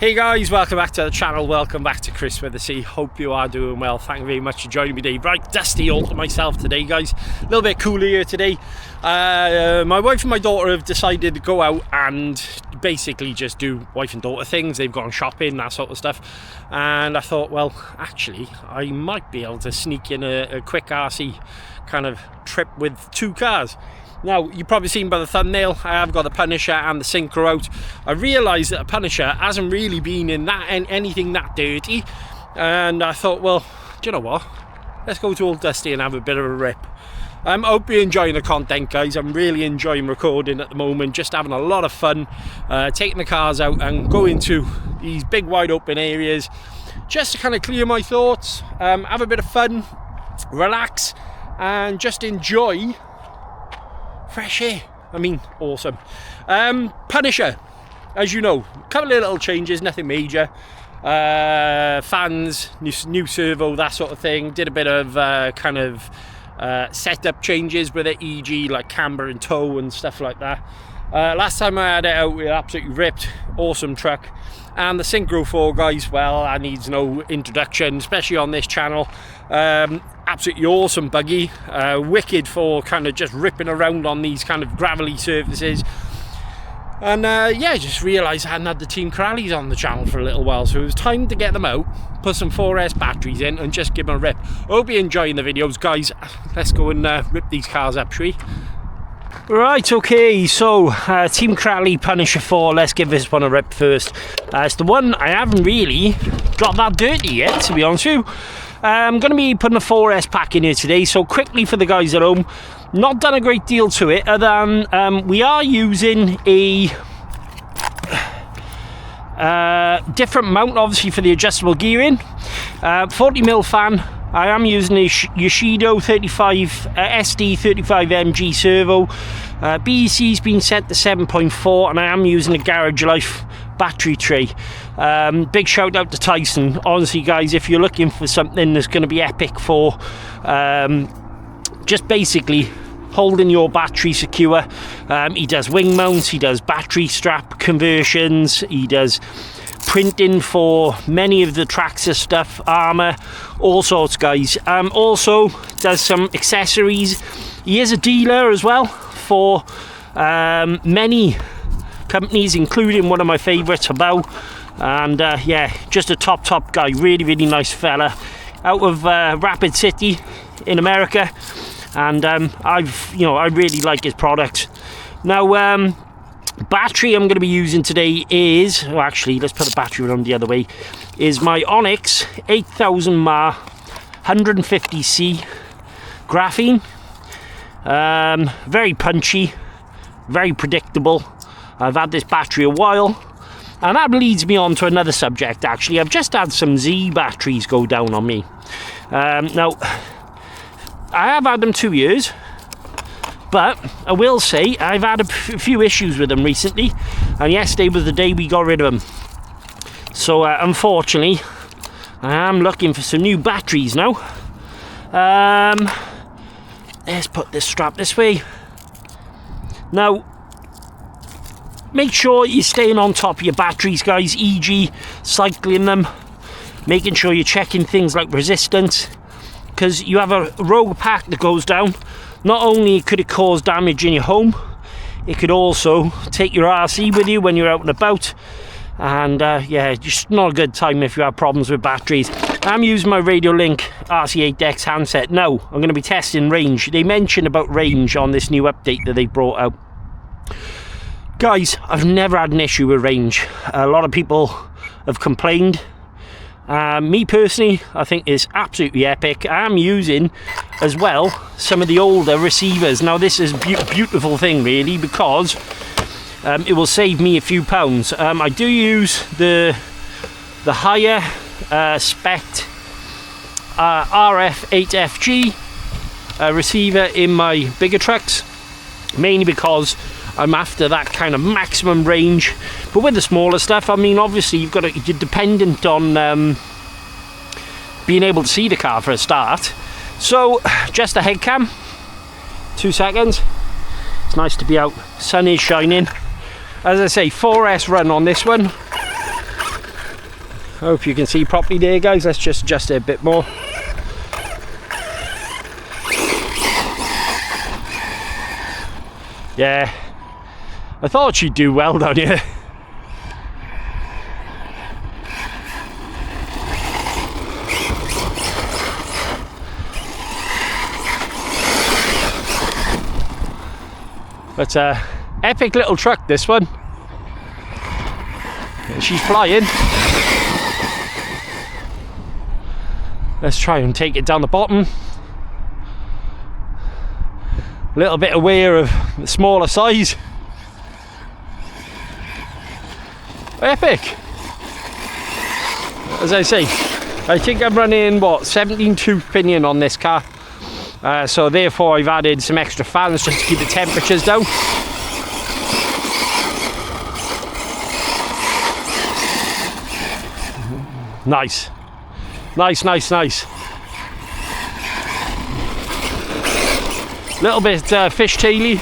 Hey guys, welcome back to the channel, welcome back to Chris with the C. Hope you are doing well. Thank you very much for joining me today. Right, dusty all to myself today, guys. A little bit cooler here today. My wife and my daughter have decided to go out and basically just do wife and daughter things. They've gone shopping, that sort of stuff. And I thought, well, actually, I might be able to sneak in a quick RC kind of trip with two cars. Now, you've probably seen by the thumbnail, I have got the Punisher and the Synchro out. I realised that the Punisher hasn't really been in anything that dirty, and I thought, well, do you know what? Let's go to Old Dusty and have a bit of a rip. I hope you're enjoying the content, guys. I'm really enjoying recording at the moment, just having a lot of fun, taking the cars out and going to these big wide open areas, just to kind of clear my thoughts, have a bit of fun, relax, and just enjoy fresh air. I mean, awesome. Punisher, as you know, a couple of little changes, nothing major. Fans, new servo, that sort of thing. Did a bit of kind of setup changes with it, e.g. like camber and tow and stuff like that. Last time I had it out, we absolutely ripped. Awesome truck. And the Syncro 4, guys, well, that needs no introduction, especially on this channel. Absolutely awesome buggy, wicked for kind of just ripping around on these kind of gravelly surfaces. And yeah, just realised I hadn't had the Team Crallies on the channel for a little while, so it was time to get them out, put some 4S batteries in and just give them a rip. Hope you're enjoying the videos, guys. Let's go and rip these cars up, shall we? Right, okay, so Team Crally Punisher 4, let's give this one a rip first. It's the one I haven't really got that dirty yet, to be honest with you. I'm going to be putting a 4S pack in here today, so quickly for the guys at home, not done a great deal to it, other than we are using a different mount, obviously, for the adjustable gearing. 40mm fan. I am using a Yoshido 35 SD35MG servo. BEC's been set to 7.4, and I am using a Garage Life battery tray. Big shout out to Tyson. Honestly, guys, if you're looking for something that's going to be epic for just basically holding your battery secure, he does wing mounts, he does battery strap conversions, he does printing for many of the Traxxas stuff, armor, all sorts, guys. Also does some accessories. He is a dealer as well for many companies, including one of my favorites, Habao. And yeah, just a top guy, really nice fella, out of Rapid City in America. And I really like his products. Now, battery I'm going to be using today is, well, actually, let's put the battery around the other way, is my Onyx 8000 mAh 150C graphene. Very punchy, very predictable. I've had this battery a while, and that leads me on to another subject. Actually, I've just had some Z batteries go down on me. Now, I have had them 2 years, but I will say I've had a few issues with them recently, and yesterday was the day we got rid of them. So unfortunately, I am looking for some new batteries now. Let's put this strap this way. Now, make sure you're staying on top of your batteries, guys, e.g. cycling them, making sure you're checking things like resistance, because you have a rogue pack that goes down. Not only could it cause damage in your home, it could also take your RC with you when you're out and about. And yeah, just not a good time if you have problems with batteries. I'm using my Radiolink RC8X handset now. I'm going to be testing range. They mentioned about range on this new update that they brought out. Guys, I've never had an issue with range. A lot of people have complained. Me personally, I think it's absolutely epic. I am using as well some of the older receivers. Now this is a beautiful thing really, because it will save me a few pounds. I do use the higher spec RF8FG receiver in my bigger trucks, mainly because I'm after that kind of maximum range. But with the smaller stuff, I mean, obviously you're dependent on being able to see the car for a start. So just a head cam, 2 seconds. It's nice to be out, sun is shining. As I say, 4S run on this one. hope you can see properly there, guys. Let's just adjust it a bit more. Yeah, I thought she'd do well down here. But epic little truck, this one. She's flying. Let's try and take it down the bottom. A little bit aware of the smaller size. Epic. As I say, I think I'm running, what, 17 tooth pinion on this car. So therefore I've added some extra fans just to keep the temperatures down. Nice. Nice, nice, nice. Little bit fishtaily.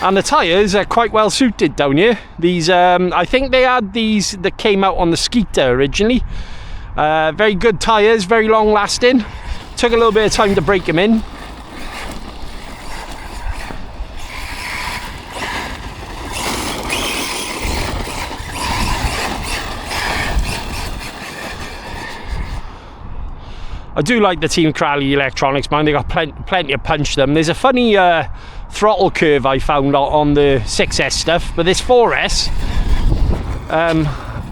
And the tyres are quite well suited down here. These, I think they had these that came out on the Skeeter originally. Very good tyres, very long lasting. Took a little bit of time to break them in. I do like the Team Crowley electronics, man. They got plenty of punch to them. There's a funny throttle curve I found on the 6S stuff, but this 4S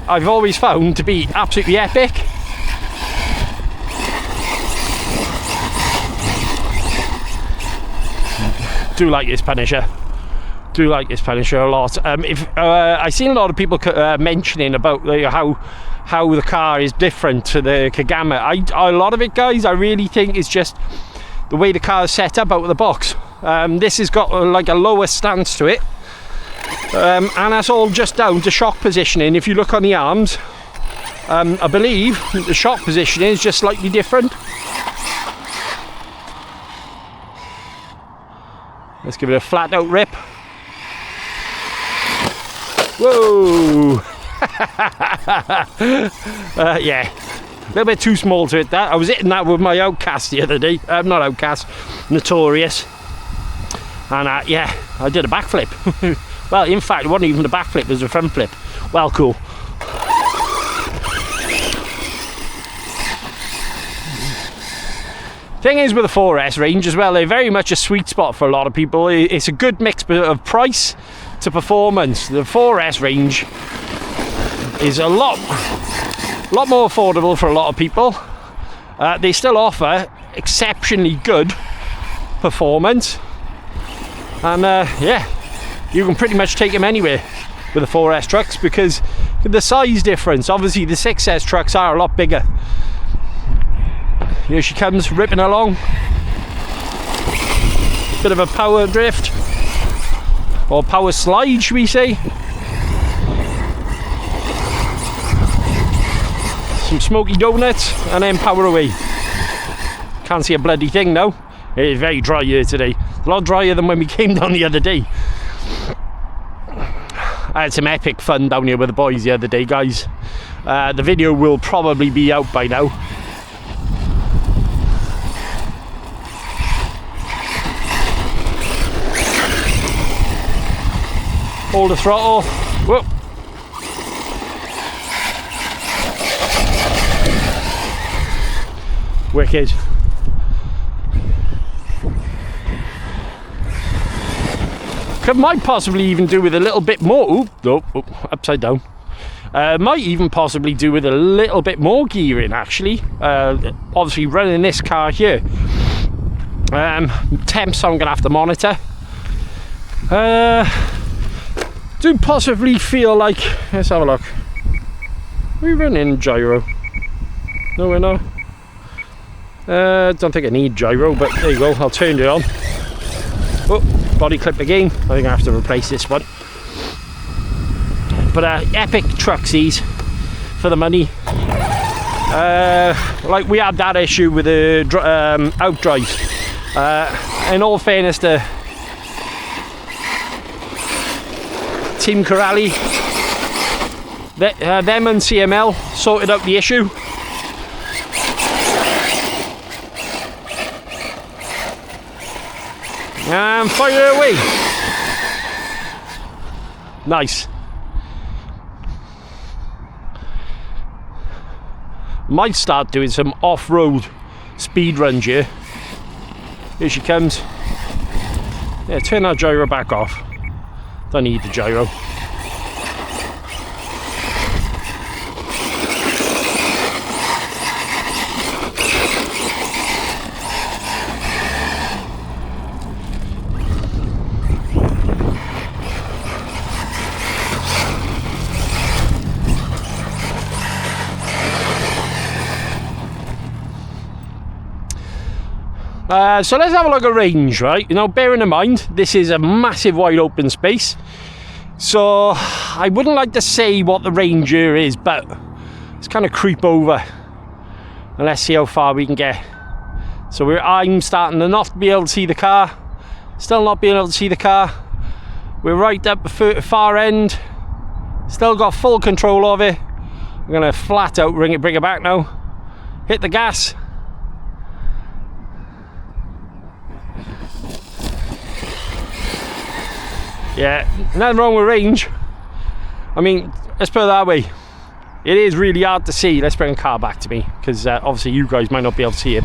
I've always found to be absolutely epic. Do like this Punisher. Do like this Punisher a lot. I've seen a lot of people mentioning about how the car is different to the Kagama. A lot of it, guys, I really think is just the way the car is set up out of the box. This has got like a lower stance to it, and that's all just down to shock positioning. If you look on the arms, I believe the shock positioning is just slightly different. Let's give it a flat out rip. Whoa! Yeah, a little bit too small to hit that. I was hitting that with my Outcast the other day. Not Outcast, Notorious. And yeah, I did a backflip. Well, in fact, it wasn't even a backflip, it was a front flip. Well, cool. Thing is with the 4S range as well, they're very much a sweet spot for a lot of people. It's a good mix of price to performance. The 4S range is a lot more affordable for a lot of people. They still offer exceptionally good performance, and yeah, you can pretty much take them anywhere with the 4S trucks because the size difference. Obviously the 6S trucks are a lot bigger. Here she comes, ripping along. Bit of a power drift, or power slide, should we say. Some smoky donuts, and then power away. Can't see a bloody thing now. It is very dry here today. A lot drier than when we came down the other day. I had some epic fun down here with the boys the other day, guys. The video will probably be out by now. Hold the throttle. Whoa. Wicked. Might possibly even do with a little bit more. Upside down. Might even possibly do with a little bit more gearing, actually. Obviously, running this car here. Temps I'm gonna have to monitor. Do possibly feel like, let's have a look. Are we running gyro? No, we're not. Don't think I need gyro, but there you go, I'll turn it on. Oh, body clip again. I think I have to replace this one. But epic trucksies for the money. Like we had that issue with the outdrive. In all fairness to Team Crowley, them and CML sorted out the issue. And fire away. Nice. Might start doing some off-road speed runs here. Here she comes. Yeah, turn that gyro back off. Don't need the gyro. So let's have a look at range, right? You know, bearing in mind, this is a massive wide open space. So I wouldn't like to say what the range here is, but let's kind of creep over and let's see how far we can get. So I'm starting to not be able to see the car. Still not being able to see the car. We're right up the far end. Still got full control of it. I'm gonna flat out bring it back now. Hit the gas. Yeah, nothing wrong with range. I mean, let's put it that way. It is really hard to see. Let's bring the car back to me, because obviously you guys might not be able to see it.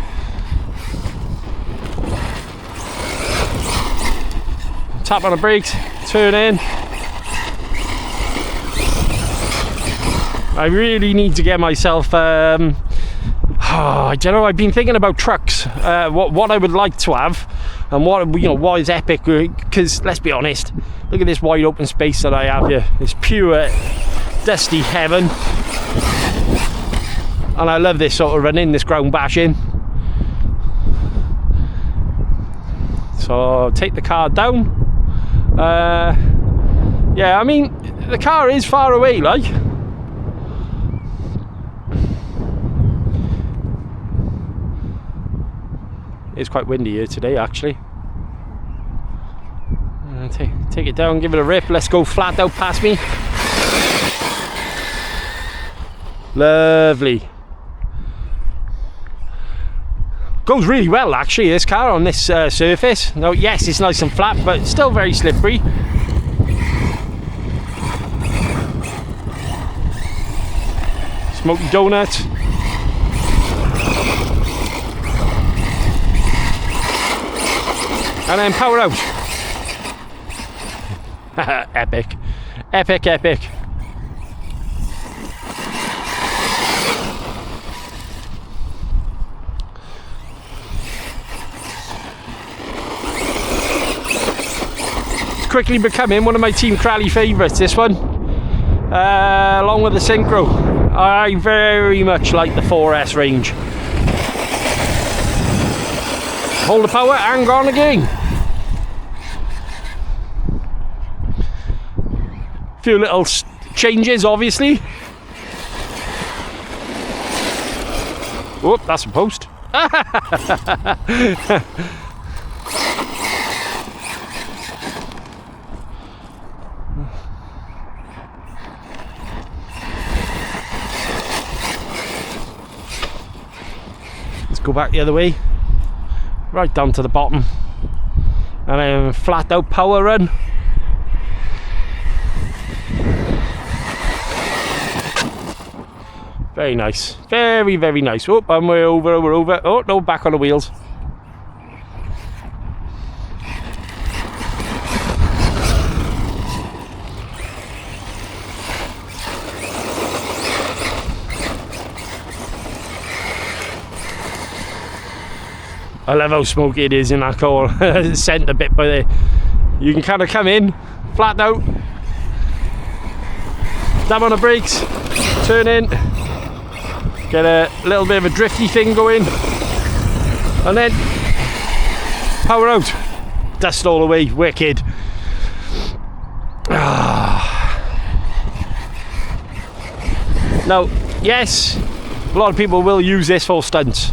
Tap on the brakes, turn in. I really need to get myself, I don't know, I've been thinking about trucks, what I would like to have, and what is epic, because let's be honest, look at this wide open space that I have here. It's pure dusty heaven, and I love this sort of running, this ground bashing. So take the car down. Yeah, I mean, the car is far away, like. It's quite windy here today, actually. Take it down, give it a rip. Let's go flat out past me. Lovely. Goes really well, actually, this car on this surface. Now, yes, it's nice and flat, but it's still very slippery. Smoky donuts. And then power out. Epic. Epic, epic. It's quickly becoming one of my Team Crally favourites, this one. Along with the Synchro. I very much like the 4S range. Hold the power and go on again. Few little changes, obviously. Whoop, that's a post. Let's go back the other way. Right down to the bottom. And then flat out power run. Very nice, very, very nice. Oh, and we're over. Oh, no, back on the wheels. I love how smoky it is in that car. Sent a bit by there. You can kind of come in, flat out, dab on the brakes, turn in. Get a little bit of a drifty thing going, and then power out, dust all away, wicked. Now, yes, a lot of people will use this for stunts.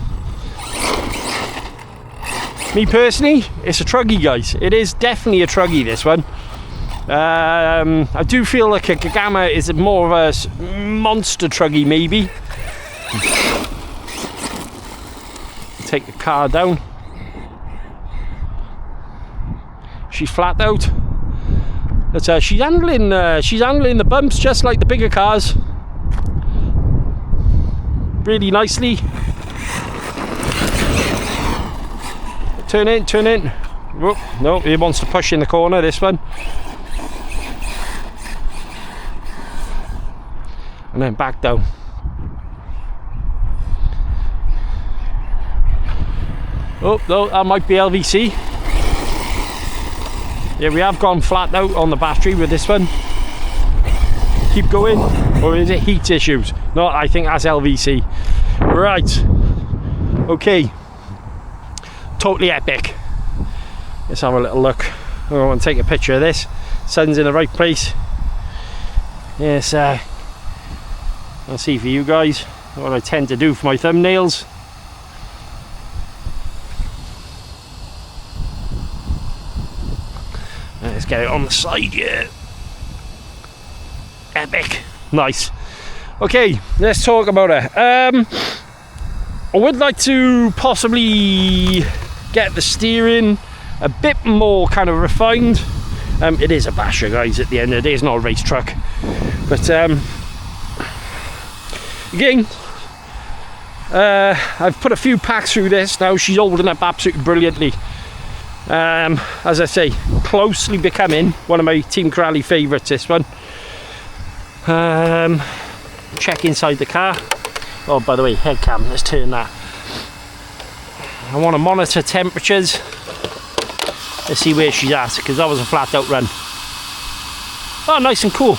Me personally, it's a Truggy, guys. It is definitely a Truggy, this one. I do feel like a Gagama is more of a monster Truggy, maybe. Take the car down. She's flat out. But she's handling the bumps just like the bigger cars, really nicely. Turn in, turn in. Oh, no, he wants to push in the corner, this one. And then back down. Oh, no, that might be LVC. Yeah, we have gone flat out on the battery with this one. Keep going. Or is it heat issues? No, I think that's LVC. Right. Okay. Totally epic. Let's have a little look. I want to take a picture of this. Sun's in the right place. Yes, I'll see for you guys what I tend to do for my thumbnails. Let's get it on the side here. Epic. Nice. Okay, let's talk about it. I would like to possibly get the steering a bit more kind of refined. It is a basher, guys, at the end of the day. It's not a race truck. But again, I've put a few packs through this now. She's holding up absolutely brilliantly. As I say, closely becoming one of my Team Corrali favourites, this one. Check inside the car. Oh, by the way, head cam, let's turn that. I want to monitor temperatures. Let's see where she's at, because that was a flat out run. Oh, nice and cool.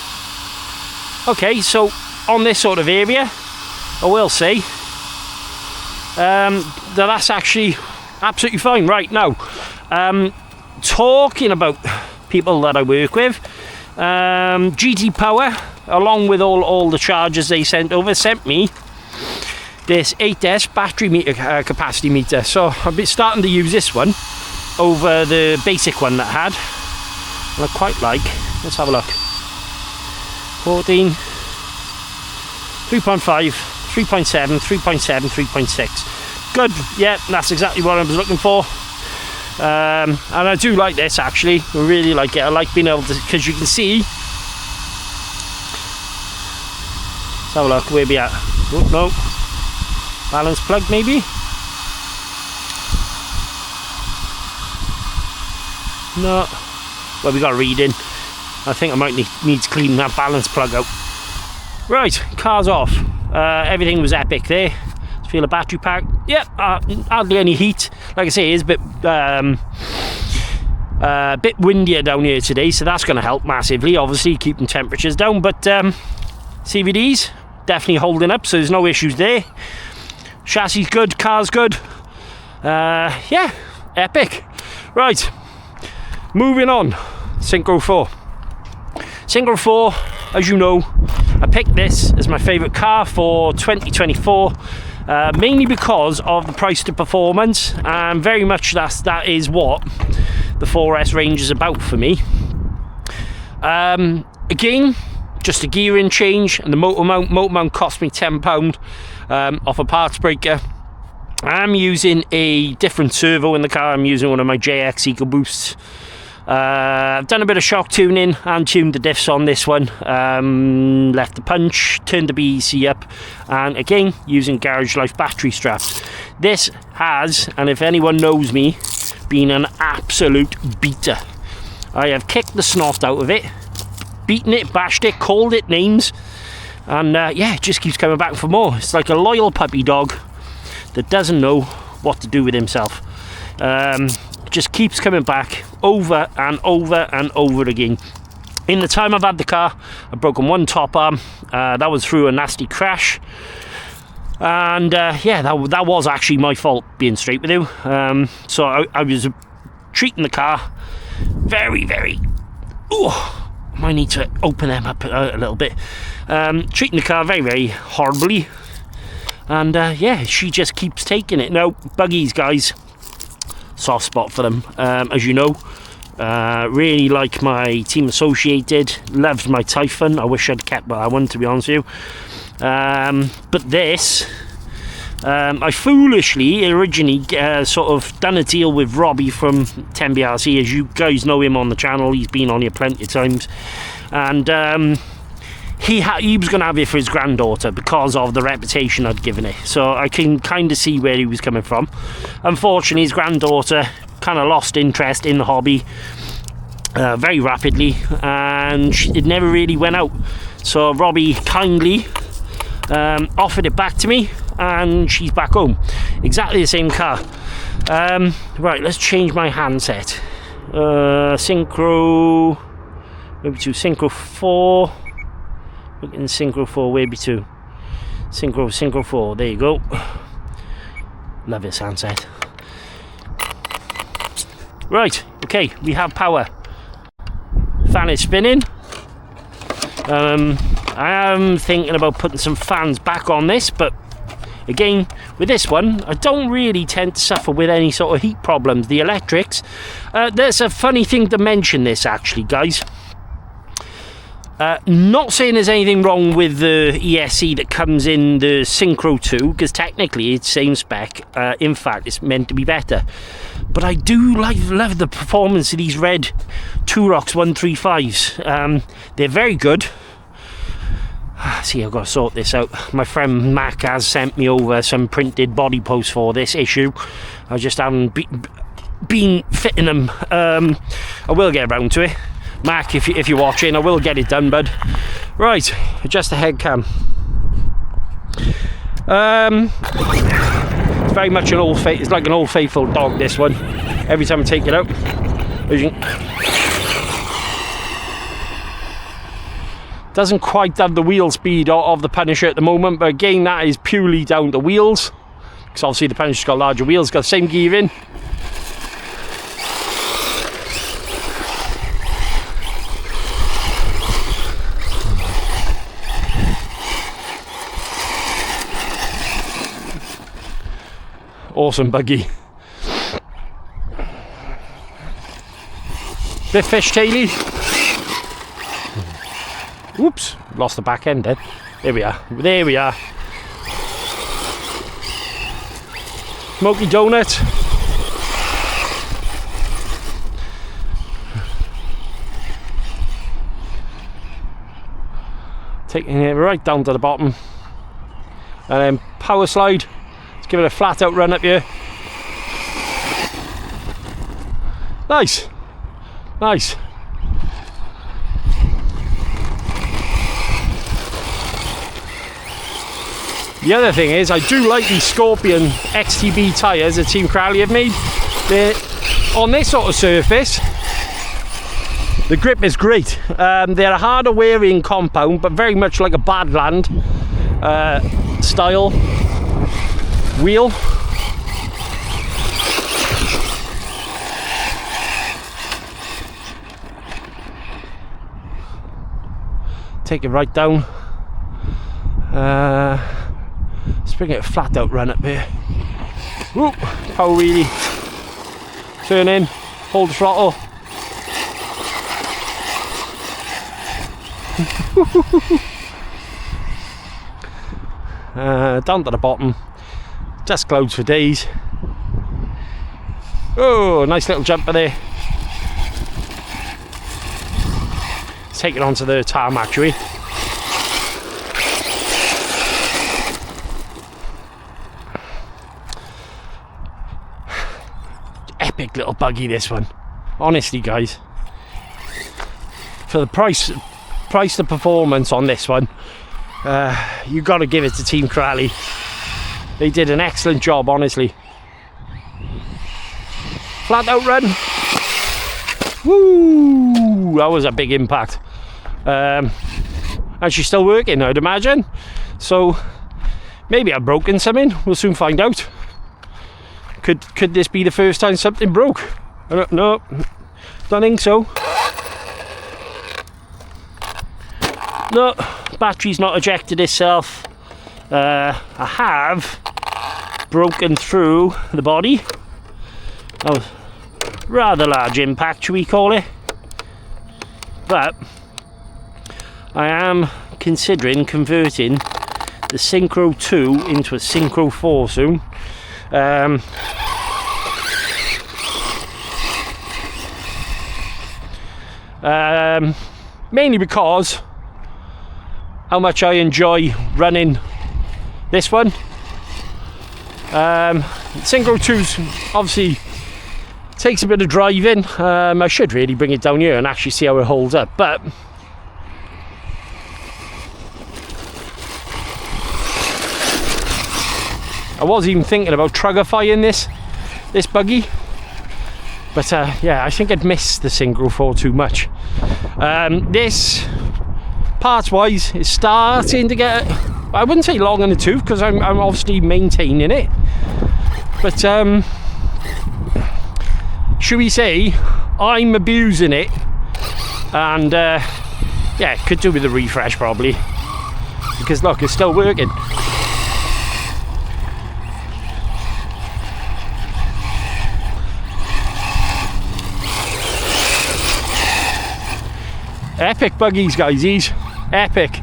Okay, so on this sort of area, I will say that's actually absolutely fine right now. Talking about people that I work with, GT Power, along with all the chargers they sent over, sent me this 8S battery meter, capacity meter. So I've been starting to use this one over the basic one that I had, and I quite like. Let's have a look. 14, 3.5, 3.7, 3.7, 3.6. Good. Yeah, that's exactly what I was looking for. And I do like this, actually. I really like it. I like being able to, because you can see. Let's have a look. Where we at? Oh, no. Balance plug, maybe. No. Well, we got a reading. I think I might need to clean that balance plug out. Right, car's off. Everything was epic there. Feel a battery pack. Yep, hardly any heat. Like I say, it's a bit windier down here today, so that's going to help massively, obviously, keeping temperatures down. But CVDs definitely holding up, so there's no issues there. Chassis good, car's good. Yeah, epic. Right, moving on. Synchro 4. Synchro 4, as you know, I picked this as my favourite car for 2024. Mainly because of the price to performance, and very much that is what the 4S range is about for me. Again, just a gearing change, and the motor mount cost me £10 off a parts breaker. I'm using a different servo in the car. I'm using one of my JX EcoBoosts. I've done a bit of shock tuning and tuned the diffs on this one. Left the punch, turned the BEC up, and again using Garage Life battery straps. This has, and if anyone knows me, been an absolute beater. I have kicked the snot out of it, beaten it, bashed it, called it names, and yeah, it just keeps coming back for more. It's like a loyal puppy dog that doesn't know what to do with himself. Just keeps coming back over and over and over again. In the time I've had the car, I've broken one top arm. That was through a nasty crash, and yeah, that was actually my fault, being straight with you. So I was treating the car very, very, oh, might need to open them up a little bit. Treating the car very, very horribly, and yeah, she just keeps taking it. Now, buggies, guys, soft spot for them, as you know. Really like my Team Associated. Loved my Typhon. I wish I'd kept that one, to be honest with you. But this, I foolishly originally sort of done a deal with Robbie from 10BRC. As you guys know him on the channel, he's been on here plenty of times, and he was going to have it for his granddaughter because of the reputation I'd given it. So I can kind of see where he was coming from. Unfortunately, his granddaughter kind of lost interest in the hobby very rapidly, and it never really went out. So Robbie kindly offered it back to me, and she's back home. Exactly the same car. Right, let's change my handset. Synchro, maybe to Synchro 4. Looking at Synchro 4, where be to? Synchro 4, there you go. Love this handset. Right, okay, we have power. Fan is spinning. I am thinking about putting some fans back on this, but again, with this one, I don't really tend to suffer with any sort of heat problems. The electrics, there's a funny thing to mention this actually, guys. Not saying there's anything wrong with the ESC that comes in the Syncro 2, because technically it's same spec. In fact, it's meant to be better. But I do love the performance of these red Turox 135s. They're very good. See, I've got to sort this out. My friend Mac has sent me over some printed body posts for this issue. I just haven't been fitting them. I will get around to it. Mac, if you're watching, I will get it done, bud. Right, adjust the head cam. It's very much an it's like an old faithful dog, this one. Every time I take it out, doesn't quite have the wheel speed of the Punisher at the moment, but again, that is purely down to wheels, because obviously the Punisher's got larger wheels, got the same gearing. Awesome buggy. Bit fishtaily. Oops, lost the back end then. There we are. There we are. Smoky donut. Taking it right down to the bottom. And then power slide. Give it a flat out run up here. Nice. Nice. The other thing is, I do like these Scorpion XTB tyres that Team Crowley have made. They're, on this sort of surface, the grip is great. They're a harder wearing compound, but very much like a Badland style wheel. Take it right down. Let's bring it a flat out run up here. Whoop, power wheelie. Turn in, hold the throttle. Down to the bottom. Dust clouds for days. Oh, nice little jumper there. Let's take it onto the tarmac, shall we? Epic little buggy, this one. Honestly, guys. For the price to performance on this one, you got to give it to Team Crowley. They did an excellent job, honestly. Flat out run. Woo! That was a big impact. And she's still working, I'd imagine. So maybe I've broken something. We'll soon find out. Could this be the first time something broke? I don't know. Don't think so. No, battery's not ejected itself. I have broken through the body. Oh, rather large impact, should we call it? But I am considering converting the Synchro 2 into a Synchro 4 soon. Mainly because how much I enjoy running this one. Synchro 2's obviously takes a bit of driving. I should really bring it down here and actually see how it holds up, but I was even thinking about Truggifying this buggy, but yeah, I think I'd miss the Synchro 4 too much. This, parts wise, is starting to get, I wouldn't say long in the tooth, because I'm obviously maintaining it, but should we say I'm abusing it, and yeah, could do with a refresh probably, because look, it's still working. Epic buggies, guys, these. Epic.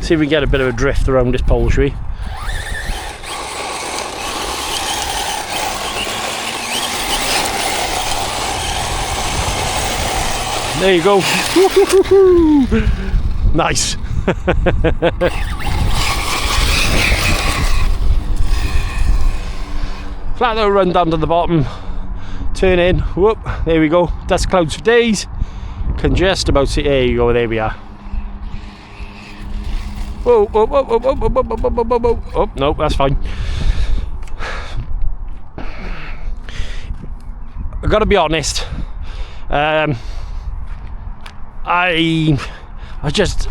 See if we get a bit of a drift around this pole, shall we? There you go. Nice. Flat out run down to the bottom, turn in, whoop, there we go. Dust clouds for days. Can just about see, there you go, there we are. Whoa, whoa, whoa, whoa, whoa, whoa, whoa, whoa, whoa, whoa. Oh, no, that's fine. I've got to be honest. I just,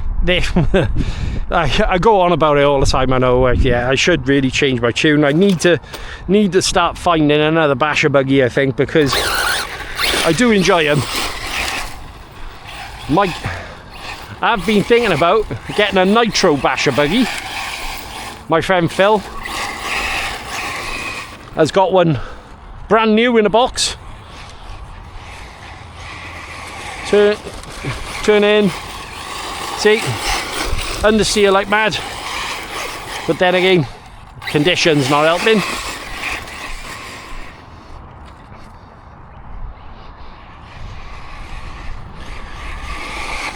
I go on about it all the time. I know, yeah, I should really change my tune. I need to start finding another basher buggy, I think, because I do enjoy them. I've been thinking about getting a nitro basher buggy. My friend Phil has got one brand new in a box. Turn in, see, understeer like mad, but then again, conditions not helping.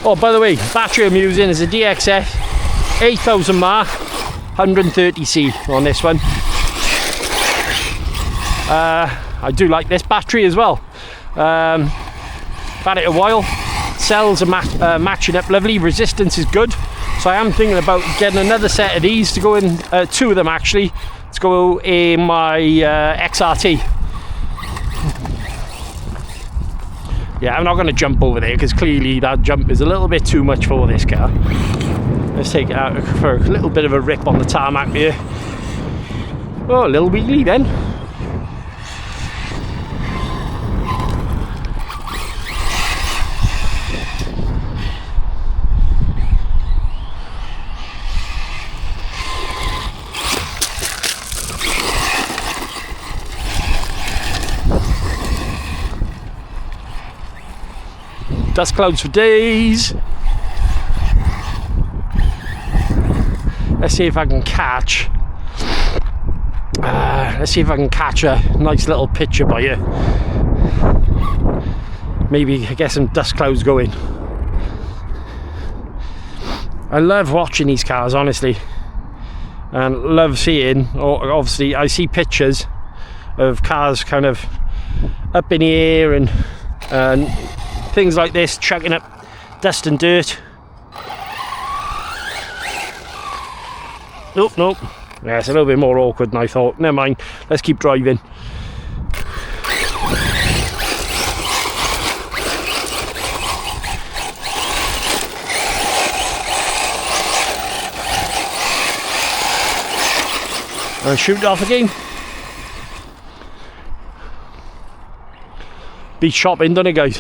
Oh, by the way, battery I'm using is a DXF 8000 mAh 130C on this one. I do like this battery as well. Had it a while. Cells are matching up lovely. Resistance is good. So I am thinking about getting another set of these to go in, two of them actually, to go in my XRT. Yeah, I'm not going to jump over there because clearly that jump is a little bit too much for this car. Let's take it out for a little bit of a rip on the tarmac here. Oh, a little wheelie then. Dust clouds for days. Let's see if I can catch. Let's see if I can catch a nice little picture by you. Maybe get some dust clouds going. I love watching these cars, honestly, and love seeing. Obviously, I see pictures of cars kind of up in the air and things like this, chucking up dust and dirt. Nope, nope. Yeah, it's a little bit more awkward than I thought. Never mind, let's keep driving. And shoot it off again. Beats shopping, doesn't it, guys?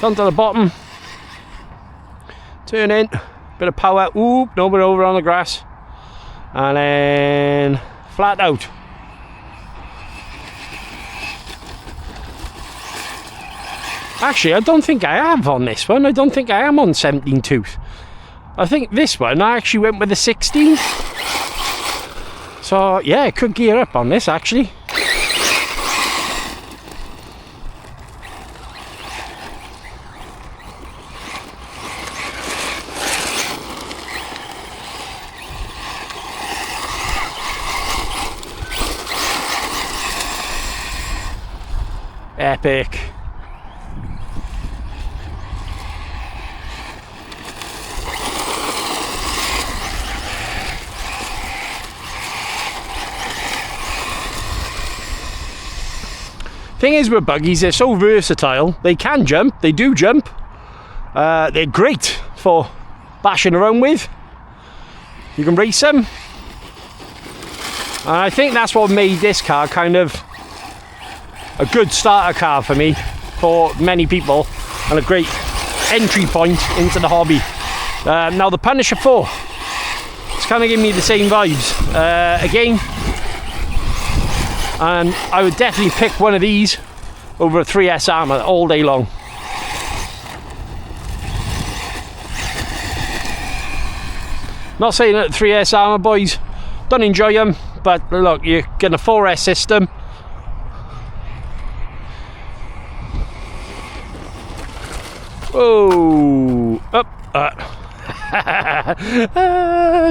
down to the bottom, turn in, bit of power, oop, no bit over on the grass, and then flat out. Actually, I don't think I have on this one. I don't think I am on 17 tooth. I think this one I actually went with a 16. So yeah, I could gear up on this actually. Epic. Thing is with buggies, they're so versatile. They can jump, they do jump. They're great for bashing around with. You can race them. And I think that's what made this car kind of a good starter car for me, for many people, and a great entry point into the hobby. Now the Punisher 4, it's kind of giving me the same vibes. Again, and I would definitely pick one of these over a 3S Armour all day long. Not saying that 3S Armour boys don't enjoy them, but look, you're getting a 4S system. Oh, up,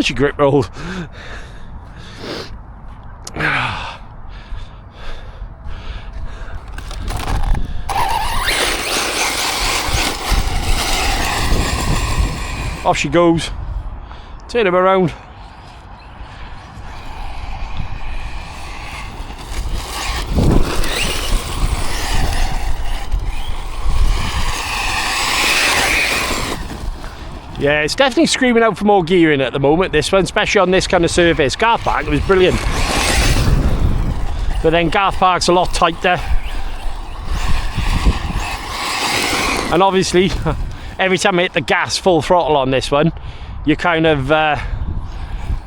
she grip rolled. Off she goes. Turn him around. Yeah, it's definitely screaming out for more gearing at the moment, this one, especially on this kind of surface. Garth Park, it was brilliant. But then Garth Park's a lot tighter. And obviously, every time I hit the gas full throttle on this one, you're kind of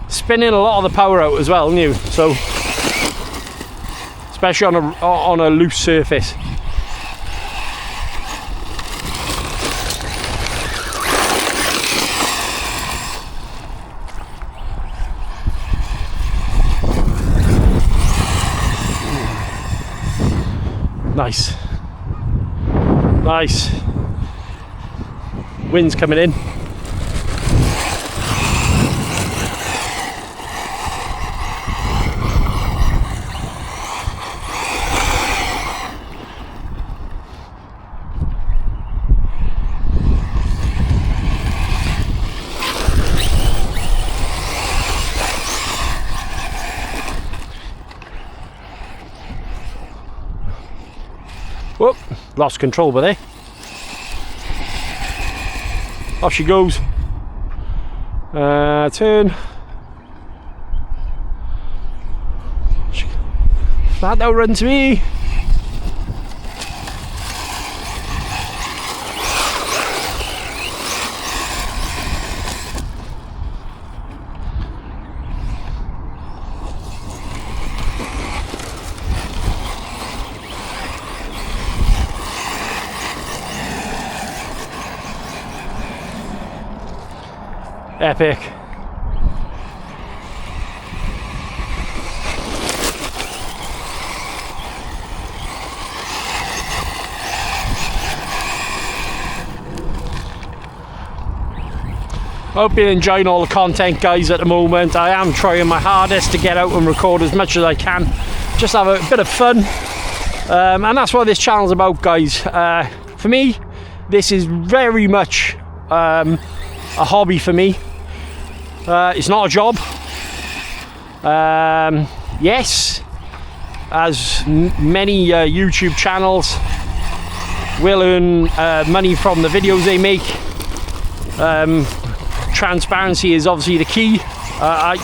spinning a lot of the power out as well, aren't you? So, especially on a loose surface. Nice. Nice. Wind's coming in. Whoop, lost control with there. Off she goes. Turn. Flat out run to me. Epic. I hope you're enjoying all the content, guys, at the moment. I am trying my hardest to get out and record as much as I can. Just have a bit of fun. And that's what this channel's about, guys. For me, this is very much a hobby for me. It's not a job. Yes, as many YouTube channels will earn money from the videos they make. Transparency is obviously the key. I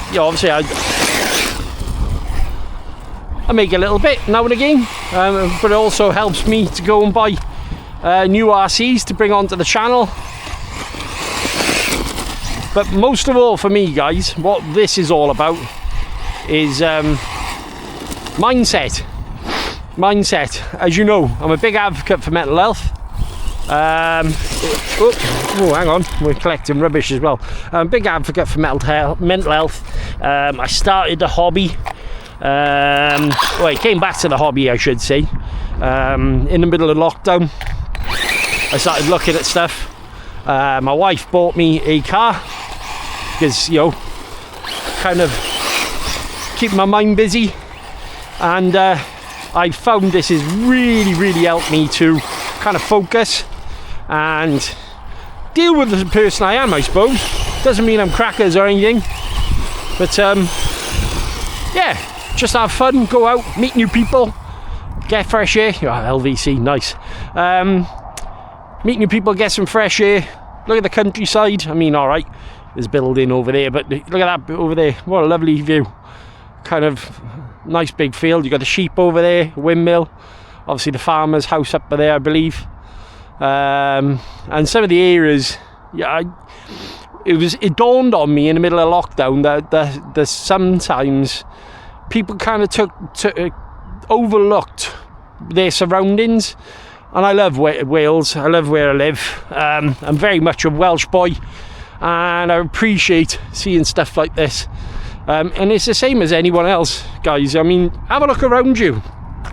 make a little bit now and again, but it also helps me to go and buy new RCs to bring onto the channel. But most of all for me, guys, what this is all about is mindset. As you know, I'm a big advocate for mental health. Oh, hang on, we're collecting rubbish as well. I'm a big advocate for mental health. I started the hobby, well, I came back to the hobby, I should say, in the middle of lockdown. I started looking at stuff. My wife bought me a car because, you know, kind of keep my mind busy, and I found this has really helped me to kind of focus and deal with the person I am, I suppose. Doesn't mean I'm crackers or anything, but yeah, just have fun, go out, meet new people, get fresh air. Oh, LVC, nice. Meet new people, get some fresh air, look at the countryside. I mean, all right, there's a building over there, but look at that over there, what a lovely view. Kind of nice big field. You got the sheep over there, windmill, obviously the farmer's house up there, I believe. And some of the areas, yeah, it dawned on me in the middle of lockdown that sometimes people kind of overlooked their surroundings. And I love Wales, I love where I live. I'm very much a Welsh boy, and I appreciate seeing stuff like this. And it's the same as anyone else, guys. I mean, have a look around you,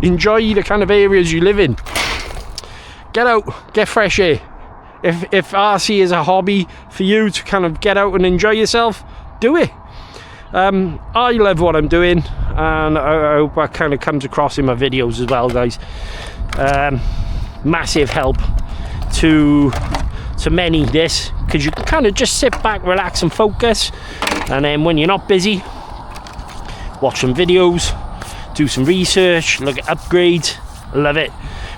enjoy the kind of areas you live in, get out, get fresh air. If RC is a hobby for you to kind of get out and enjoy yourself, do it. I love what I'm doing, and I hope that kind of comes across in my videos as well, guys. Massive help to many this, because you can kind of just sit back, relax and focus, and then when you're not busy, watch some videos, do some research, look at upgrades. I love it.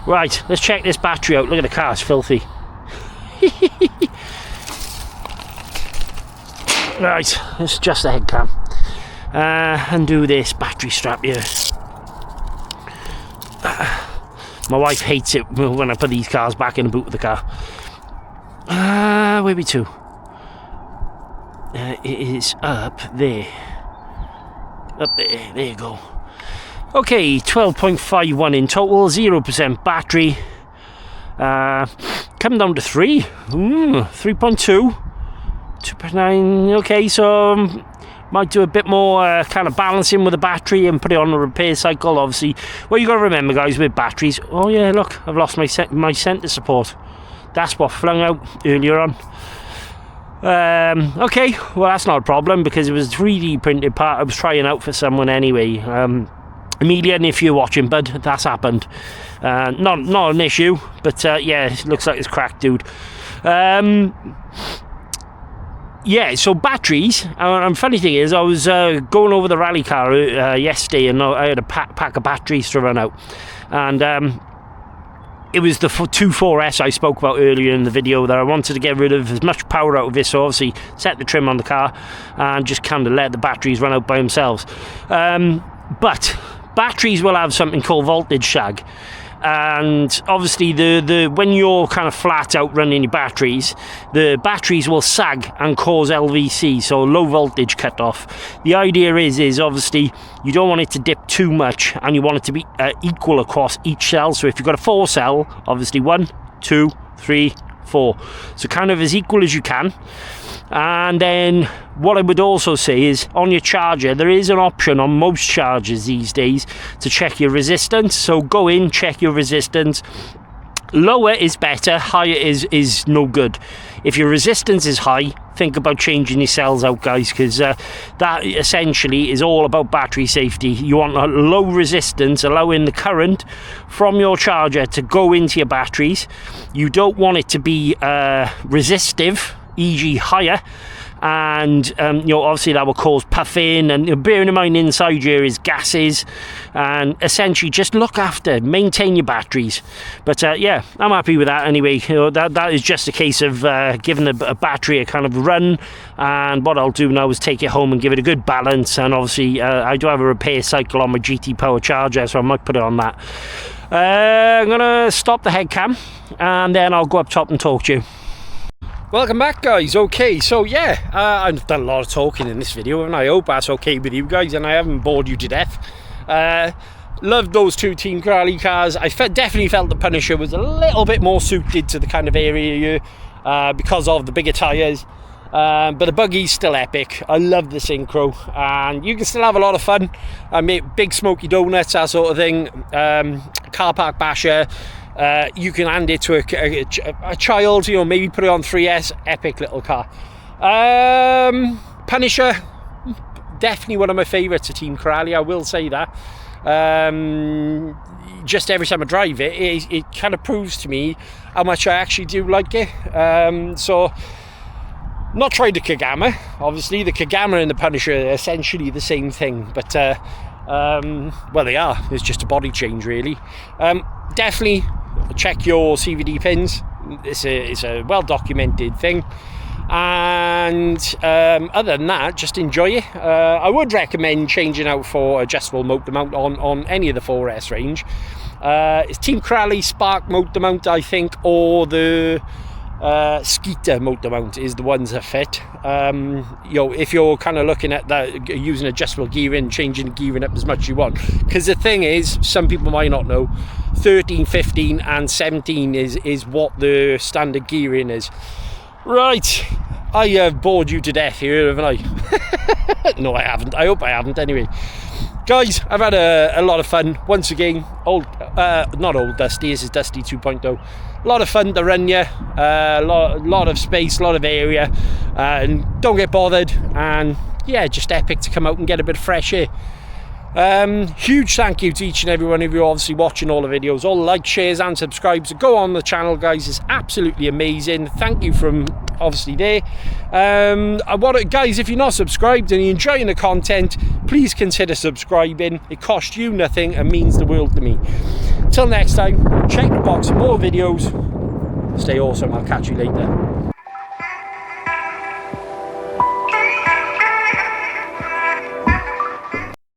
Right, let's check this battery out. Look at the car, it's filthy. Right, let's adjust the head cam, undo this battery strap here. My wife hates it when I put these cars back in the boot of the car. Where we to? It is up there. Up there, there you go. Okay, 12.51 in total, 0% battery. Come down to 3. 3.2. 2.9. Okay, so might do a bit more kind of balancing with the battery and put it on a repair cycle, obviously. Well, you got to remember, guys, with batteries. Oh yeah, look, I've lost my centre support. That's what flung out earlier on. Okay, well that's not a problem, because it was a 3D printed part I was trying out for someone anyway. Emilian, if you're watching, bud, that's happened. Not an issue, but yeah, it looks like it's cracked, dude. Yeah, so batteries, and funny thing is, I was going over the rally car yesterday, and I had a pack of batteries to run out, and it was the 2.4S I spoke about earlier in the video that I wanted to get rid of as much power out of this, so obviously set the trim on the car and just kind of let the batteries run out by themselves. But batteries will have something called voltage sag, and obviously the when you're kind of flat out running your batteries, the batteries will sag and cause LVC, so low voltage cut off. The idea is obviously you don't want it to dip too much, and you want it to be equal across each cell. So if you've got a 4 cell, obviously 1, 2, 3, 4, so kind of as equal as you can. And then what I would also say is, on your charger, there is an option on most chargers these days to check your resistance. So go in, check your resistance. Lower is better, higher is no good. If your resistance is high, think about changing your cells out, guys, because that essentially is all about battery safety. You want a low resistance, allowing the current from your charger to go into your batteries. You don't want it to be resistive, e.g. higher, and you know, obviously that will cause puffing, and bearing in mind inside here is gases, and essentially just look after, maintain your batteries. But yeah, I'm happy with that anyway. You know, that is just a case of giving a battery a kind of run, and what I'll do now is take it home and give it a good balance. And obviously I do have a repair cycle on my GT Power charger, so I might put it on that. I'm gonna stop the head cam and then I'll go up top and talk to you. Welcome back, guys. Okay, so yeah, I've done a lot of talking in this video and I hope that's okay with you guys and I haven't bored you to death. Loved those two Team Crowley cars. I definitely felt the Punisher was a little bit more suited to the kind of area here because of the bigger tyres. But the buggy's still epic. I love the Synchro, and you can still have a lot of fun. I make big smoky donuts, that sort of thing. Car park basher. You can hand it to a child, you know, maybe put it on 3S. Epic little car. Punisher, definitely one of my favourites of Team Crowley, I will say that. Just every time I drive it kind of proves to me how much I actually do like it. So, not tried the Kagama. Obviously, the Kagama and the Punisher are essentially the same thing, but well, they are. It's just a body change, really. Definitely check your CVD pins. It's a well-documented thing. And other than that, just enjoy it. I would recommend changing out for adjustable motor mount on any of the 4S range. It's Team Crowley Spark motor mount, I think, or the Skeeter motor mount is the ones that fit. You know, if you're kind of looking at that, using adjustable gearing, changing the gearing up as much as you want, because the thing is, some people might not know, 13, 15 and 17 is what the standard gearing is. Right, I have bored you to death here, haven't I? No, I haven't. I hope I haven't. Anyway, guys, I've had a lot of fun once again. Not old Dusty, this is Dusty 2.0. A lot of fun to run you, a lot of space, a lot of area, and don't get bothered. And yeah, just epic to come out and get a bit of fresh air. Huge thank you to each and every one of you obviously watching all the videos. All the likes, shares and subscribes. Go on the channel, guys, it's absolutely amazing. Thank you from obviously there. Guys, if you're not subscribed and you're enjoying the content, please consider subscribing. It costs you nothing and means the world to me. Till next time, check the box for more videos. Stay awesome. I'll catch you later.